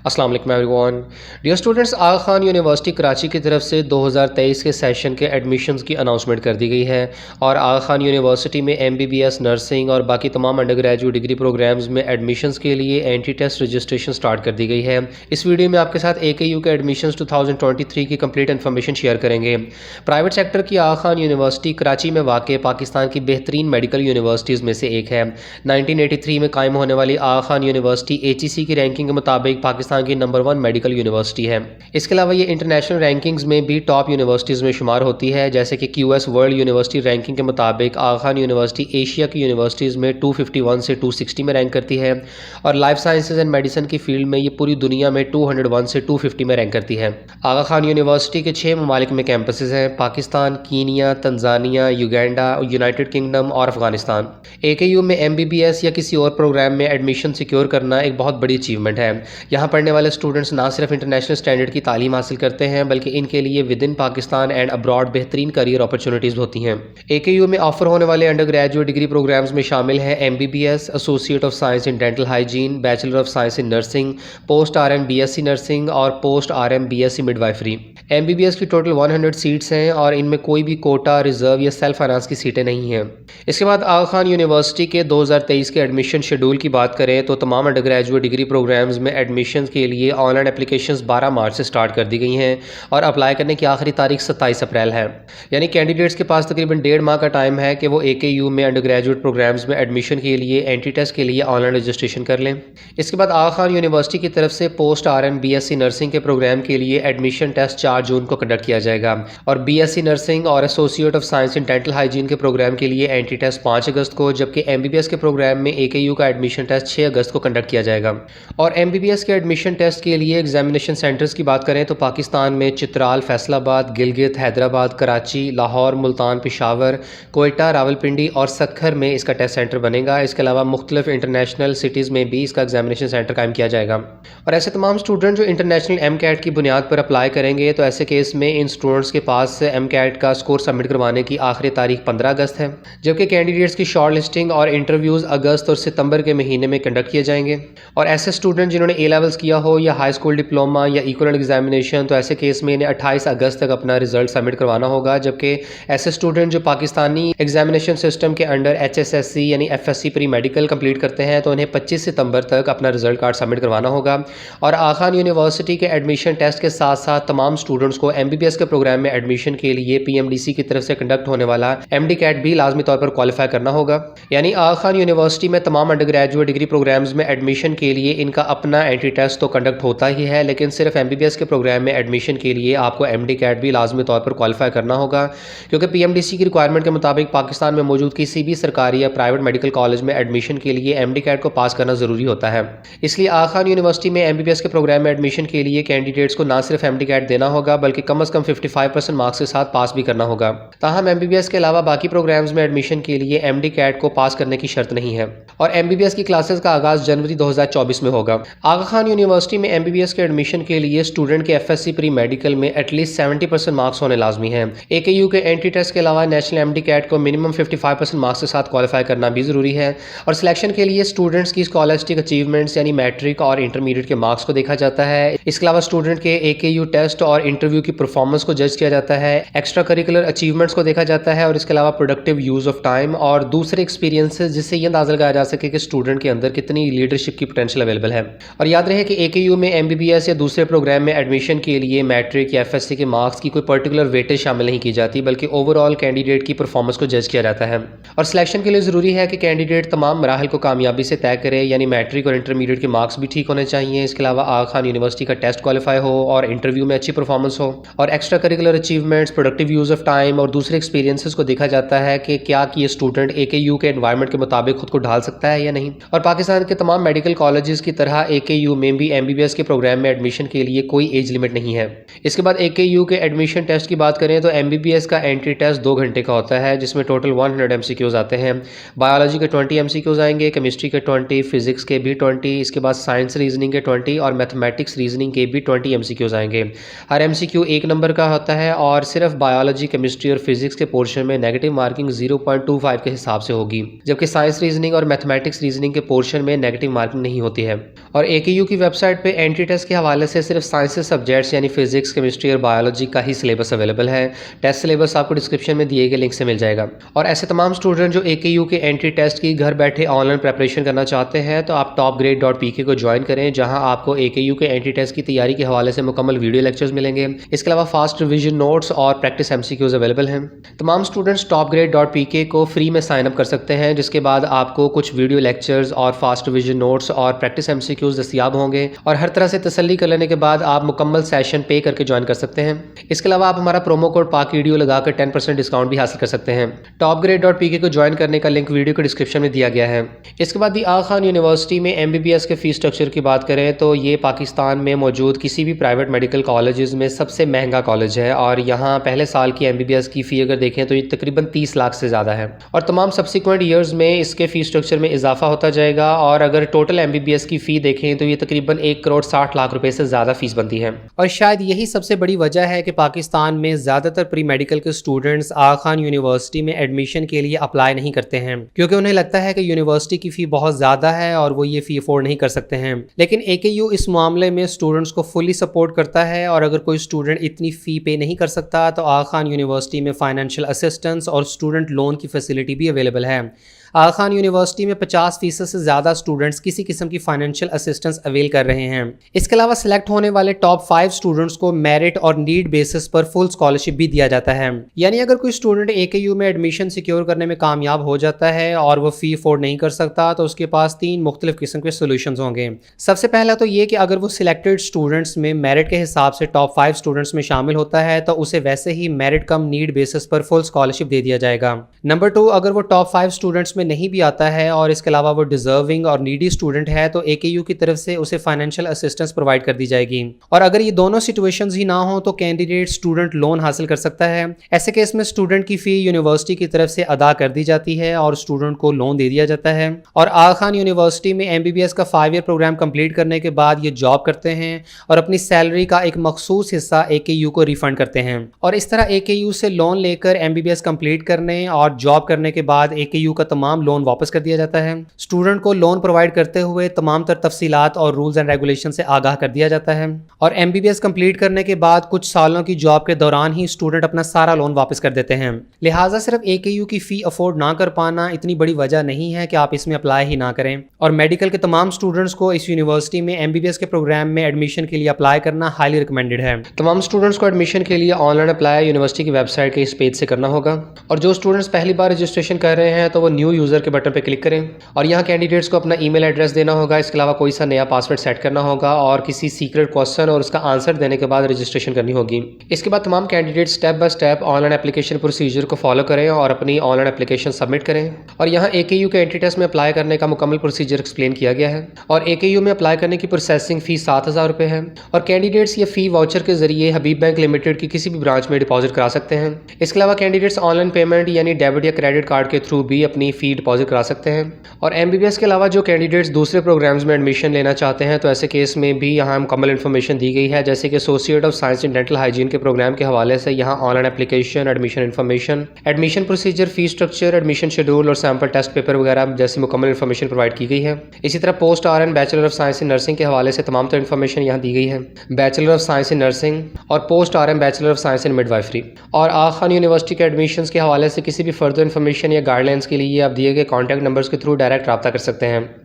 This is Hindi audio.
अस्सलाम वालेकुम एवरीवन। डियर स्टूडेंट्स, आगा खान यूनिवर्सिटी कराची की तरफ से 2023 के सेशन के एडमिशन्स की अनाउंसमेंट कर दी गई है और आगा खान यूनिवर्सिटी में एमबीबीएस, नर्सिंग और बाकी तमाम अंडर ग्रेजुएट डिग्री प्रोग्राम्स में एडमिशन्स के लिए एंटी टेस्ट रजिस्ट्रेशन स्टार्ट कर दी गई है। इस वीडियो में आपके साथ AKU के एडमिशन्स 2023 की कंप्लीट इन्फॉर्मेशन शेयर करेंगे। प्राइवेट सेक्टर की आगा खान यूनिवर्सिटी कराची में वाक़ पाकिस्तान की बेहतरीन मेडिकल यूनिवर्सिटीज़ में से एक है। 1983 में कायम होने वाली आगा खान यूनिवर्सिटी HEC की रैंकिंग के मुताबिक पाकिस्तान की नंबर 1 मेडिकल यूनिवर्सिटी है। इसके अलावा ये इंटरनेशनल रैंकिंग्स में भी टॉप यूनिवर्सिटीज़ में शुमार होती है, जैसे कि QS वर्ल्ड यूनिवर्सिटी रैंकिंग के मुताबिक आगा खान यूनिवर्सिटी एशिया की यूनिवर्सिटीज़ में 251 से 260 में रैंक करती है और लाइफ साइंसेज एंड मेडिसिन की फील्ड में ये पूरी दुनिया में 201 से 250 में रैंक करती है। आगा खान यूनिवर्सिटी के 6 ममालिक में कैंपसेस हैं: Pakistan, Kenya, Tanzania, Uganda, United kingdom और अफगानिस्तान। AKU में MBBS या किसी और प्रोग्राम में एडमिशन सिक्योर करना एक बहुत बड़ी अचीवमेंट है। यहाँ पढ़ने वाले स्टूडेंट्स ना सिर्फ इंटरनेशनल स्टैंडर्ड की तालीम हासिल करते हैं, बल्कि इनके लिए with in Pakistan and abroad बेहतरीन करियर अपॉर्चुनिटीज़ होती हैं। AKU में ऑफर होने वाले अंडर ग्रेजुएट डिग्री प्रोग्राम्स में शामिल हैं MBBS, associate of science in dental hygiene, bachelor of science in nursing, post RM BSc nursing और post RM BSc midwifery. MBBS की टोटल 100 सीट्स हैं और इनमें कोई भी कोटा, रिजर्व या सेल्फ फाइनेंस की सीटें नहीं हैं। इसके बाद आगा खान यूनिवर्सिटी के 2023 के एडमिशन शेड्यूल की बात करें तो तमाम अंडर ग्रेजुएट डिग्री प्रोग्राम्स में एडमिशन के लिए ऑनलाइन एप्लीकेशंस 12 मार्च से स्टार्ट कर दी गई हैं और अप्लाई करने की आखिरी तारीख 27 अप्रैल है। यानी कैंडिडेट्स के पास तकरीबन 1.5 माह का टाइम है कि वो AKU में अंडर ग्रेजुएट प्रोग्राम्स में एडमिशन के लिए एंटी टेस्ट के लिए ऑनलाइन रजिस्ट्रेशन कर लें। इसके बाद आगा खान यूनिवर्सिटी की तरफ से पोस्ट RM BSc नर्सिंग के प्रोग्राम के लिए एडमिशन टेस्ट 4 जून को कंडक्ट किया जाएगा और BSc नर्सिंग और associate of science in dental hygiene के प्रोग्राम के लिए एंटी टेस्ट 5 अगस्त को, जबकि MBBS के प्रोग्राम में AKU का एडमिशन टेस्ट 6 अगस्त को कंडक्ट किया जाएगा। और MBBS के एडमिशन टेस्ट के लिए एग्जामिनेशन सेंटर्स की बात करें तो पाकिस्तान में चित्राल, फैसलाबाद, गिलगित, हैदराबाद, कराची, लाहौर, मुल्तान, पेशावर, कोयटा, रावलपिंडी और सक्खर में इसका टेस्ट सेंटर बनेगा। इसके अलावा मुख्तलिफ इंटरनेशनल सिटीज़ में भी इसका एग्जामिनेशन सेंटर कायम किया जाएगा। और ऐसे तमाम स्टूडेंट जो इंटरनेशनल MCAT की बुनियाद पर अप्लाई करेंगे तो ऐसे केस में इन स्टूडेंट्स के पास MCAT का स्कोर सबमिट करवाने की आखिरी तारीख 15 अगस्त है, जबकि कैंडिडेट्स की शॉर्ट लिस्टिंग और इंटरव्यूज़ अगस्त और सितंबर के महीने में कंडक्ट किए जाएंगे। और ऐसे स्टूडेंट जिन्होंने A लेवल्स किया हो या हाई स्कूल डिप्लोमा या इक्वलेंट एग्जामिनेशन, तो ऐसे केस में इन्हें 28 अगस्त तक अपना रिजल्ट सबमिट करवाना होगा, जबकि ऐसे स्टूडेंट जो पाकिस्तानी एग्जामिनेशन सिस्टम के अंडर HSSC यानी FSC प्री मेडिकल कंप्लीट करते हैं तो उन्हें 25 सितंबर तक अपना रिजल्ट कार्ड सबमिट करवाना होगा। और आगा खान यूनिवर्सिटी के एडमिशन टेस्ट के साथ साथ तमाम स्टूडेंट्स को MBBS के प्रोग्राम में एडमिशन के लिए PMDC की तरफ से कंडक्ट होने वाला MDCAT भी लाजमी तौर पर क्वालिफाई करना होगा। यानी आगा खान यूनिवर्सिटी में तमाम अंडर ग्रेजुएट डिग्री प्रोग्राम्स में एडमिशन के लिए इनका अपना एंटी टेस्ट तो कंडक्ट होता ही है, लेकिन सिर्फ MBBS के प्रोग्राम में एडमिशन के लिए आपको MDCAT भी लाजमी तौर पर क्वालिफाई करना होगा, क्योंकि PMDC की रिक्वायरमेंट के मुताबिक पाकिस्तान में मौजूद किसी भी सरकारी या प्राइवेट मेडिकल कॉलेज में एडमिशन के लिए MDCAT को पास करना ज़रूरी होता है। इसलिए आगा खान यूनिवर्सिटी में MBBS के प्रोग्राम में एडमिशन के लिए कैंडिडेट्स को ना सिर्फ MDCAT देना होगा बल्कि कम से कम 55% मार्क्स के साथ पास भी करना होगा। ताहम MBBS के अलावा बाकी प्रोग्राम्स में एडमिशन के लिए MDCAT को पास करने की शर्त नहीं है और MBBS की क्लासेस का आगाज़ जनवरी 2024 में होगा। आगा खान यूनिवर्सिटी में MBBS के एडमिशन के लिए स्टूडेंट के FSC प्री मेडिकल में एटलीस्ट 70% मार्क्स होने लाजमी हैं। AKU के एंटी टेस्ट के अलावा नेशनल MDCAT को मिनिमम 55% मार्क्स के साथ क्वालिफाई करना भी ज़रूरी है। और सिलेक्शन के लिए स्टूडेंट्स की स्कॉलस्टिक अचीवमेंट्स यानी मैट्रिक और इंटरमीडिएट के मार्क्स को देखा जाता है। इसके अलावा स्टूडेंट के AKU टेस्ट और इंटरव्यू की परफॉर्मेंस को जज किया जाता है, एक्स्ट्रा करिकुलर अचीवमेंट्स को देखा जाता है और इसके अलावा प्रोडक्टिव यूज़ ऑफ टाइम और दूसरे एक्सपीरियंसेस, जिससे ये अंदाज़ा लगाया जा सके कि स्टूडेंट के अंदर कितनी लीडरशिप की पोटेंशियल अवेलेबल है। और याद रहे कि AKU में MBBS या दूसरे प्रोग्राम में एडमिशन के लिए मैट्रिक या FSC के मार्क्स की कोई पर्टिकुलर वेटेज शामिल नहीं की जाती, बल्कि ओवरऑल कैंडिडेट की परफॉर्मेंस को जज किया जाता है। और सिलेक्शन के लिए ज़रूरी है कि कैंडिडेट तमाम मराहल को कामयाबी से तय करे, यानी मैट्रिक और इंटरमीडिएट के मार्क्स भी ठीक होने चाहिए। इसके अलावा आगा खान यूनिवर्सिटी का टेस्ट क्वालिफाई हो और इंटरव्यू में अच्छी परफॉर्मेंस हो और extra curricular achievements, productive use of time और दूसरे एक्सपीरियंसेस को देखा जाता है कि क्या ये स्टूडेंट AKU के एनवायरनमेंट के मुताबिक खुद को ढाल सकता है या नहीं। और पाकिस्तान के तमाम मेडिकल कॉलेजेस की तरह AKU में भी MBBS के प्रोग्राम में एडमिशन के लिए कोई एज लिमिट नहीं है। इसके बाद AKU के एडमिशन टेस्ट की बात करें तो MBBS का एंट्री टेस्ट 2 घंटे का होता है, जिसमें टोटल 100 MCQs आते हैं। बायोलॉजी के 20 MCQs आएंगे, केमिस्ट्री के 20, फिजिक्स के भी 20, इसके बाद साइंस रीजनिंग के 20 और मैथमेटिक्स रीजनिंग के भी 20 MCQs आएंगे। हर MCQ 1 नंबर का होता है और सिर्फ बायोलॉजी, केमिस्ट्री और फिजिक्स के पोर्शन में नेगेटिव मार्किंग 0.25 के हिसाब से होगी, जबकि साइंस रीजनिंग और मैथमेटिक्स रीजनिंग के पोर्शन में नेगेटिव मार्किंग नहीं होती है। और AKU की वेबसाइट पे एंट्री टेस्ट के हवाले से सिर्फ साइंस सब्जेक्ट्स यानी फिजिक्स, केमिस्ट्री और बायोलॉजी का ही सिलेबस अवेलेबल है। टेस्ट सिलेबस आपको डिस्क्रिप्शन में दिए गए लिंक से मिल जाएगा। और ऐसे तमाम स्टूडेंट जो AKU के एंट्री टेस्ट की घर बैठे ऑनलाइन प्रेपरेशन करना चाहते हैं तो आप topgrade.pk को ज्वाइन करें, जहां आपको AKU के एंट्री टेस्ट की तैयारी के हवाले से मुकम्मल वीडियो लेक्चर्स मिलेंगे। इसके अलावा फास्ट रिवीजन नोट्स और प्रैक्टिस MCQs अवेलेबल हैं। तमाम स्टूडेंट्स topgrade.pk को फ्री में साइन अप कर सकते हैं, जिसके बाद आपको कुछ वीडियो लेक्चर्स और फास्ट रिवीजन नोट्स और प्रैक्टिस MCQs दस्तियाब होंगे और हर तरह से तसल्ली कर लेने के बाद आप मुकम्मल सेशन पे करके ज्वाइन कर सकते हैं। इसके अलावा आप हमारा प्रोमो कोड PAKVIDEO लगाकर 10% डिस्काउंट भी हासिल कर सकते हैं। topgrade.pk को ज्वाइन करने का लिंक वीडियो के डिस्क्रिप्शन में दिया गया है। इसके बाद दी आगा खान यूनिवर्सिटी में MBBS के फ़ीस स्ट्रक्चर की बात करें तो ये पाकिस्तान में मौजूद किसी भी प्राइवेट मेडिकल कॉलेजेस में सबसे महंगा कॉलेज है और यहाँ पहले साल की MBBS की फ़ी अगर देखें तो ये तकरीबन 30 लाख से ज़्यादा है और तमाम सब्सिक्वेंट ईयर्स में इसके फ़ीस स्ट्रक्चर में इजाफा होता जाएगा और अगर टोटल MBBS की फ़ी देखें तो ये तकरीबन 1 करोड़ 60 लाख रुपए से ज़्यादा फ़ीस बनती है। और शायद यही सबसे बड़ी वजह है कि पाकिस्तान में ज़्यादातर प्री मेडिकल के स्टूडेंट्स आगा खान यूनिवर्सिटी में एडमिशन के लिए अप्लाई नहीं करते हैं, क्योंकि उन्हें लगता है कि यूनिवर्सिटी की फ़ी बहुत ज़्यादा है और वो ये फ़ी अफोर्ड नहीं कर सकते हैं। लेकिन AKU इस मामले में स्टूडेंट्स को फुली सपोर्ट करता है और अगर कोई स्टूडेंट इतनी फ़ी पे नहीं कर सकता तो आगा खान यूनिवर्सिटी में फाइनेंशियल असिस्टेंस और स्टूडेंट लोन की फैसिलिटी भी अवेलेबल है। आगा खान यूनिवर्सिटी में 50% से ज़्यादा स्टूडेंट्स किसी किस्म की फाइनेंशियल असिस्टेंस अवेल कर रहे हैं। इसके अलावा सिलेक्ट होने वाले टॉप 5 स्टूडेंट्स को मेरिट और नीड बेसिस पर फुल स्कॉलरशिप भी दिया जाता है। यानी अगर कोई स्टूडेंट AKU में एडमिशन सिक्योर करने में कामयाब हो जाता है और वो फ़ी अफोर्ड नहीं कर सकता तो उसके पास 3 मुख्तलिफ किस्म के सोल्यूशन होंगे। सबसे पहला तो ये कि अगर वो सिलेक्टेड स्टूडेंट्स में मेरिट के हिसाब से टॉप 5 स्टूडेंट्स में शामिल होता है तो उसे वैसे ही मेरिट कम नीड बेसिस पर फुल स्कॉलरशिप दे दिया जाएगा। नंबर 2, अगर वो टॉप 5 स्टूडेंट्स में नहीं भी आता है और इसके अलावा वो डिजर्विंग और नीडी स्टूडेंट है तो AKU की तरफ से उसे फाइनेंशियल असिस्टेंस प्रोवाइड कर दी जाएगी। और अगर ये दोनों सिचुएशंस ही ना हो तो कैंडिडेट स्टूडेंट लोन हासिल कर सकता है। ऐसे केस में स्टूडेंट की फ़ी यूनिवर्सिटी की तरफ से अदा कर दी जाती है और स्टूडेंट को लोन दे दिया जाता है। और आगा खान यूनिवर्सिटी में MBBS का 5 ईयर प्रोग्राम कंप्लीट करने के बाद ये जॉब करते हैं और अपनी सैलरी का एक मखसूस हिस्सा AKU को रिफंड करते हैं। और इस तरह AKU से लोन लेकर MBBS कंप्लीट करने और जॉब करने के बाद AKU का तमाम लोन वापस कर दिया जाता है। स्टूडेंट को लोन प्रोवाइड करते हुए तमाम तर तफसीलात और रूल्स एंड रेगुलेशन से आगाह कर दिया जाता है। और MBBS कंप्लीट करने के बाद कुछ सालों की जॉब के दौरान ही स्टूडेंट अपना सारा लोन वापस कर देते हैं। लिहाजा सिर्फ AKU की फ़ी अफोर्ड ना कर पाना इतनी बड़ी वजह नहीं है कि आप इसमें अप्लाई ही ना करें। और मेडिकल के तमाम स्टूडेंट्स को इस यूनिवर्सिटी में MBBS के प्रोग्राम में एडमिशन के लिए अप्लाई करना हाईली रिकमेंडेड है। तमाम स्टूडेंट्स को एडमिशन के लिए ऑनलाइन अप्लाई यूनिवर्सिटी की वेबसाइट के इस पेज से करना होगा। और जो स्टूडेंट्स पहली बार रजिस्ट्रेशन कर रहे हैं तो वो न्यू यूज़र के बटन पर क्लिक करें और यहाँ कैंडिडेट्स को अपना ईमेल एड्रेस देना होगा। इसके अलावा कोई सा नया पासवर्ड सेट करना होगा और किसी सीक्रेट क्वेश्चन और उसका आंसर देने के बाद रजिस्ट्रेशन करनी होगी। इसके बाद तमाम candidate step by step online application procedure को फॉलो करें और अपनी ऑनलाइन एप्लीकेशन सबमिट करें। और यहाँ AKU के एंट्री टेस्ट में अप्लाई करने का मुकम्मल प्रोसीजर एक्सप्लेन किया गया है। और AKU में अप्लाई करने की प्रोसेसिंग फ़ी 7,000 रुपये है और कैंडिडेट्स ये फ़ी वाउचर के जरिए हबीब बैंक लिमिटेड की किसी भी ब्रांच में डिपॉजिट करा सकते हैं। इसके अलावा कैंडिडेट्स ऑनलाइन पेमेंट यानी डेबिट या क्रेडिट कार्ड के थ्रू भी अपनी फ़ी डिपॉजिट करा सकते हैं। और MBBS के अलावा जो कैंडिडेट्स दूसरे प्रोग्राम्स में एडमिशन लेना चाहते हैं तो ऐसे केस में भी यहाँ मुकम्मल इन्फॉर्मेशन दी गई है, जैसे कि associate of science in dental hygiene के प्रोग्राम के हवाले से यहाँ online application, admission information, admission procedure, fee structure, admission schedule और सैम्पल टेस्ट पेपर वगैरह जैसी मुकम्मल इन्फॉर्मेशन प्रोवाइड की गई है। इसी तरह post RN bachelor of science in nursing के हवाले से तमाम तरह इन्फॉर्मेशन यहाँ दी गई है। Bachelor of science in nursing और post RN bachelor of science in midwifery. और आगा खान यूनिवर्सिटी के एडमिशन्स के हवाले से किसी भी फर्दर इन्फॉर्मेशन या गाइडलाइंस के लिए आप दिए गए कॉन्टैक्ट नंबर्स के थ्रू डायरेक्ट रब्ता कर सकते हैं।